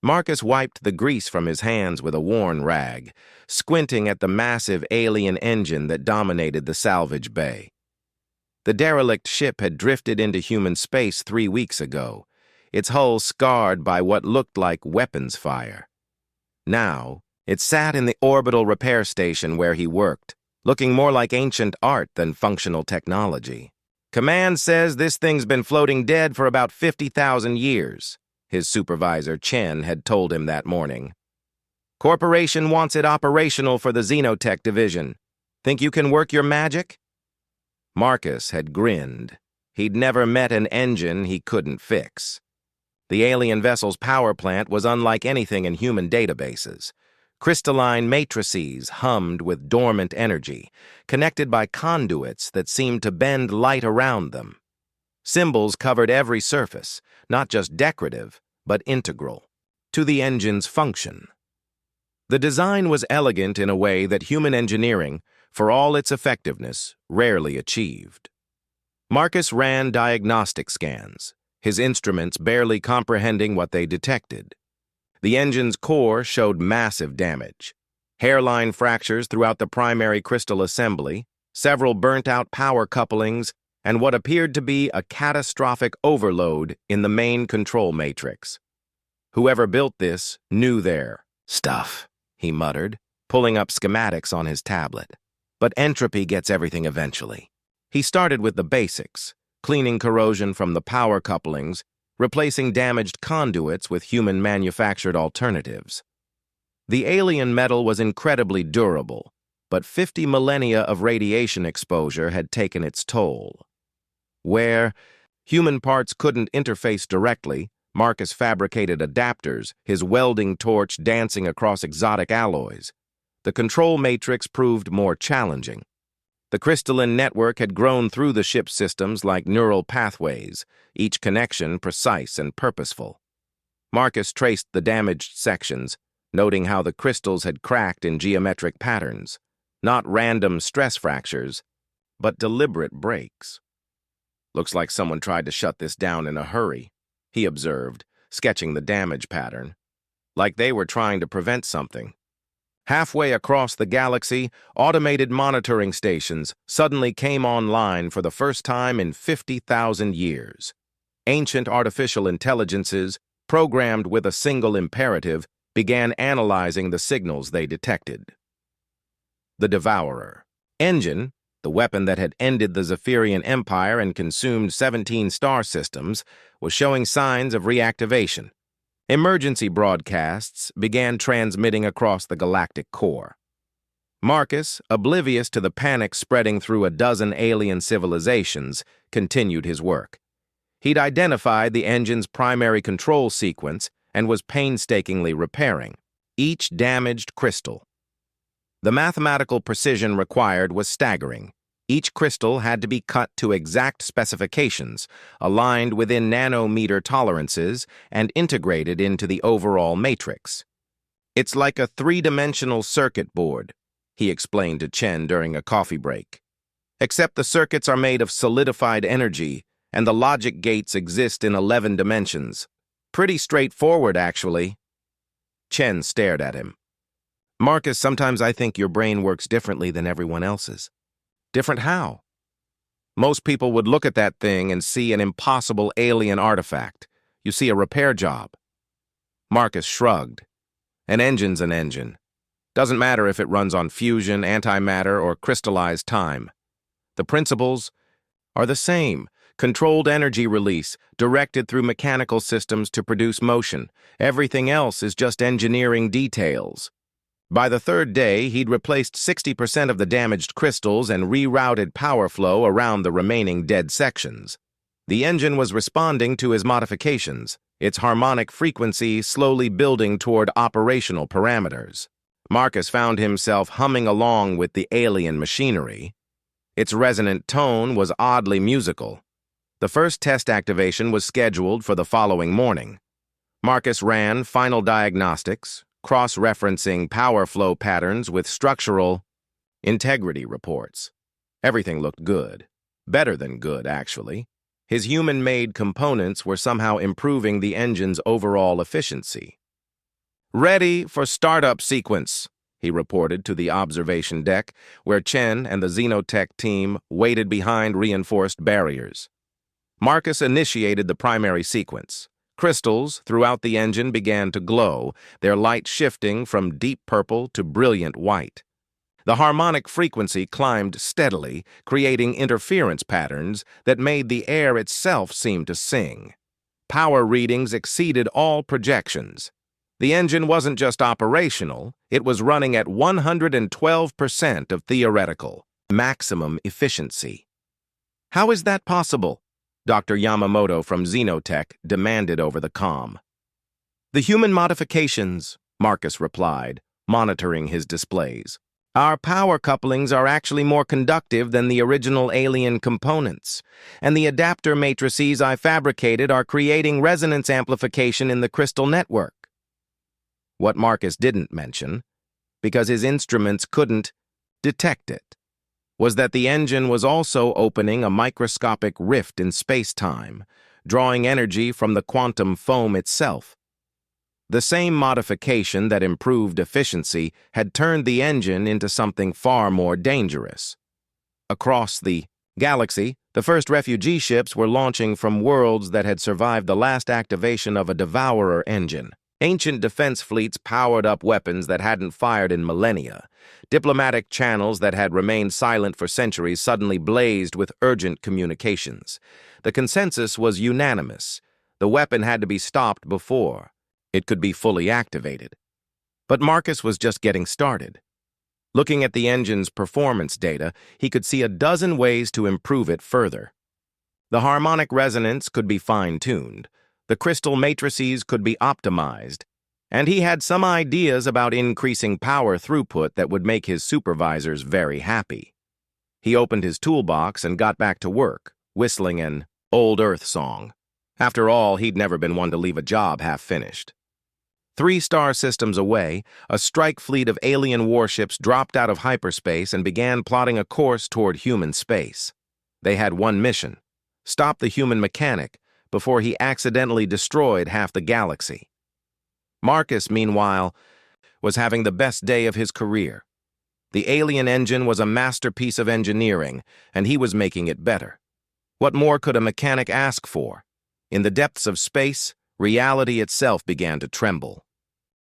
Marcus wiped the grease from his hands with a worn rag, squinting at the massive alien engine that dominated the salvage bay. The derelict ship had drifted into human space 3 weeks ago, its hull scarred by what looked like weapons fire. Now, it sat in the orbital repair station where he worked, looking more like ancient art than functional technology. "Command says this thing's been floating dead for about 50,000 years, his supervisor Chen had told him that morning. "Corporation wants it operational for the Xenotech division. Think you can work your magic?" Marcus had grinned. He'd never met an engine he couldn't fix. The alien vessel's power plant was unlike anything in human databases. Crystalline matrices hummed with dormant energy, connected by conduits that seemed to bend light around them. Symbols covered every surface, not just decorative, but integral to the engine's function. The design was elegant in a way that human engineering, for all its effectiveness, rarely achieved. Marcus ran diagnostic scans, his instruments barely comprehending what they detected. The engine's core showed massive damage. Hairline fractures throughout the primary crystal assembly, several burnt-out power couplings, and what appeared to be a catastrophic overload in the main control matrix. Whoever built this knew their stuff, he muttered, pulling up schematics on his tablet. But entropy gets everything eventually. He started with the basics, cleaning corrosion from the power couplings, replacing damaged conduits with human-manufactured alternatives. The alien metal was incredibly durable, but 50 millennia of radiation exposure had taken its toll. Where human parts couldn't interface directly, Marcus fabricated adapters, his welding torch dancing across exotic alloys. The control matrix proved more challenging. The crystalline network had grown through the ship's systems like neural pathways, each connection precise and purposeful. Marcus traced the damaged sections, noting how the crystals had cracked in geometric patterns, not random stress fractures, but deliberate breaks. "Looks like someone tried to shut this down in a hurry," he observed, sketching the damage pattern. "Like they were trying to prevent something." Halfway across the galaxy, automated monitoring stations suddenly came online for the first time in 50,000 years. Ancient artificial intelligences, programmed with a single imperative, began analyzing the signals they detected. The Devourer engine, the weapon that had ended the Zephyrian Empire and consumed 17 star systems, was showing signs of reactivation. Emergency broadcasts began transmitting across the galactic core. Marcus, oblivious to the panic spreading through a dozen alien civilizations, continued his work. He'd identified the engine's primary control sequence and was painstakingly repairing each damaged crystal. The mathematical precision required was staggering. Each crystal had to be cut to exact specifications, aligned within nanometer tolerances, and integrated into the overall matrix. "It's like a three-dimensional circuit board," he explained to Chen during a coffee break. "Except the circuits are made of solidified energy, and the logic gates exist in 11 dimensions. Pretty straightforward, actually." Chen stared at him. "Marcus, sometimes I think your brain works differently than everyone else's." "Different how?" "Most people would look at that thing and see an impossible alien artifact. You see a repair job." Marcus shrugged. "An engine's an engine. Doesn't matter if it runs on fusion, antimatter, or crystallized time. The principles are the same. Controlled energy release, directed through mechanical systems to produce motion. Everything else is just engineering details." By the third day, he'd replaced 60% of the damaged crystals and rerouted power flow around the remaining dead sections. The engine was responding to his modifications, its harmonic frequency slowly building toward operational parameters. Marcus found himself humming along with the alien machinery. Its resonant tone was oddly musical. The first test activation was scheduled for the following morning. Marcus ran final diagnostics, cross-referencing power flow patterns with structural integrity reports. Everything looked good. Better than good, actually. His human-made components were somehow improving the engine's overall efficiency. "Ready for startup sequence," he reported to the observation deck, where Chen and the Xenotech team waited behind reinforced barriers. Marcus initiated the primary sequence. Crystals throughout the engine began to glow, their light shifting from deep purple to brilliant white. The harmonic frequency climbed steadily, creating interference patterns that made the air itself seem to sing. Power readings exceeded all projections. The engine wasn't just operational, it was running at 112% of theoretical maximum efficiency. "How is that possible?" Dr. Yamamoto from Xenotech demanded over the comm. "The human modifications," Marcus replied, monitoring his displays. "Our power couplings are actually more conductive than the original alien components, and the adapter matrices I fabricated are creating resonance amplification in the crystal network." What Marcus didn't mention, because his instruments couldn't detect it, was that the engine was also opening a microscopic rift in space-time, drawing energy from the quantum foam itself. The same modification that improved efficiency had turned the engine into something far more dangerous. Across the galaxy, the first refugee ships were launching from worlds that had survived the last activation of a Devourer engine. Ancient defense fleets powered up weapons that hadn't fired in millennia. Diplomatic channels that had remained silent for centuries suddenly blazed with urgent communications. The consensus was unanimous. The weapon had to be stopped before it could be fully activated. But Marcus was just getting started. Looking at the engine's performance data, he could see a dozen ways to improve it further. The harmonic resonance could be fine-tuned. The crystal matrices could be optimized, and he had some ideas about increasing power throughput that would make his supervisors very happy. He opened his toolbox and got back to work, whistling an old Earth song. After all, he'd never been one to leave a job half-finished. 3 star systems away, a strike fleet of alien warships dropped out of hyperspace and began plotting a course toward human space. They had one mission: stop the human mechanic before he accidentally destroyed half the galaxy. Marcus, meanwhile, was having the best day of his career. The alien engine was a masterpiece of engineering, and he was making it better. What more could a mechanic ask for? In the depths of space, reality itself began to tremble.